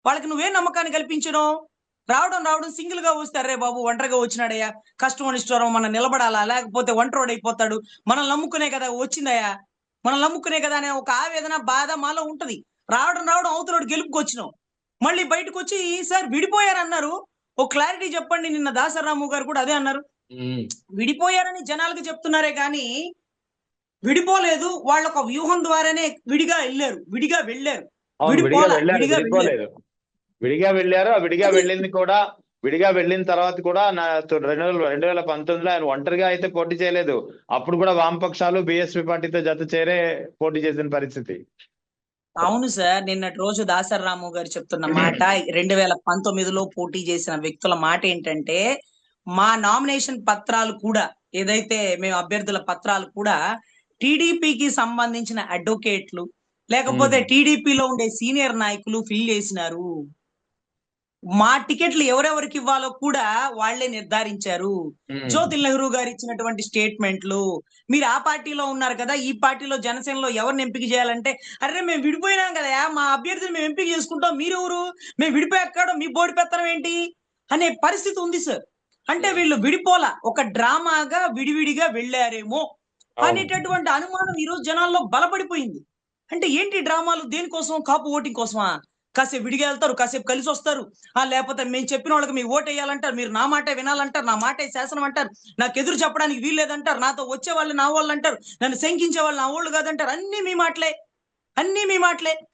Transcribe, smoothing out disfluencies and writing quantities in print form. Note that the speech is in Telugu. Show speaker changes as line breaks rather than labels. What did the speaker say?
వాళ్ళకి నువ్వే నమ్మకాన్ని కల్పించడం? రావడం రావడం సింగిల్ గా వస్తే అరే బాబు ఒంటరిగా వచ్చినాడయ్యా, కష్టం అనిష్టం మనం నిలబడాలా, లేకపోతే ఒంటరోడు అయిపోతాడు, మనల్ని నమ్ముకునే కదా వచ్చిందయ్యా, మనల్ని నమ్ముకునే కదా అనే ఒక ఆవేదన బాధ మాలో ఉంటది. రావడం రావడం అవతలోడు గెలుపుకొచ్చినాం, మళ్ళీ బయటకు వచ్చి సార్ విడిపోయారన్నారు. ఒక క్లారిటీ చెప్పండి. నిన్న దాసరాము గారు కూడా అదే అన్నారు,
ఉమ్.
విడిపోయారని జనాలకు చెప్తున్నారే కానీ విడిపోలేదు. వాళ్ళ ఒక వ్యూహం ద్వారానే విడిగా వెళ్ళారు, విడిగా వెళ్ళారు,
అవును, విడిగా
విడిపోలా
వెళ్ళారు,
విడిగా వెళ్ళారు.
విడిపోలేదు. విడిగా వెళ్ళారు. ఆ విడిగా
అది
వెళ్ళింది కూడా, విడిగా వెళ్ళిన తర్వాత కూడా 2019లో ఆయన ఒంటరిగా అయితే పోటీ చేయలేదు. అప్పుడు కూడా వామపక్షాలు బీఎస్పీ పార్టీతో జత చేరే పోటీ చేసిన పరిస్థితి.
అవును సార్. నిన్నటి రోజు దాసరి గారు చెప్తున్న మాట, 2019లో పోటీ చేసిన వ్యక్తుల మాట ఏంటంటే, మా నామినేషన్ పత్రాలు కూడా, ఏదైతే మేము అభ్యర్థుల పత్రాలు కూడా టీడీపీకి సంబంధించిన అడ్వకేట్లు, లేకపోతే
ఉమ్,
టీడీపీలో ఉండే సీనియర్ నాయకులు ఫిల్ చేసినారు. మా టికెట్లు ఎవరెవరికి ఇవ్వాలో కూడా వాళ్లే నిర్ధారించారు.
ఉమ్,
జ్యోతి నెహ్రూ గారు ఇచ్చినటువంటి స్టేట్మెంట్లు, మీరు ఆ పార్టీలో ఉన్నారు కదా, ఈ పార్టీలో జనసేనలో ఎవరిని ఎంపిక చేయాలంటే, అరే మేము విడిపోయినాం కదా, మా అభ్యర్థిని మేము ఎంపిక చేసుకుంటాం, మీరెవరు, మేము విడిపోయాక మీ బోర్డు పెత్తనం ఏంటి అనే పరిస్థితి ఉంది సార్. అంటే
ఉమ్.
వీళ్ళు విడిపోలా, ఒక డ్రామాగా విడివిడిగా వెళ్ళారేమో
అవును.
అనేటటువంటి అనుమానం ఈ రోజు జనాల్లో బలపడిపోయింది. అంటే ఏంటి డ్రామాలు, దేనికోసం, కాపు ఓటింగ్ కోసమా? కాసేపు విడిగా వెళ్తారు, కాసేపు కలిసి వస్తారు, లేకపోతే మేము చెప్పిన వాళ్ళకి మీ ఓటు వేయాలంటారు, మీరు నా మాటే వినాలంటారు, నా మాటే శాసనం అంటారు, నాకు ఎదురు చెప్పడానికి వీల్లేదంటారు, నాతో వచ్చే వాళ్ళు నా వాళ్ళు అంటారు, నన్ను శంకించే వాళ్ళు నా వాళ్ళు కాదంటారు. అన్ని మీ మాటలే, అన్ని మీ మాటలే.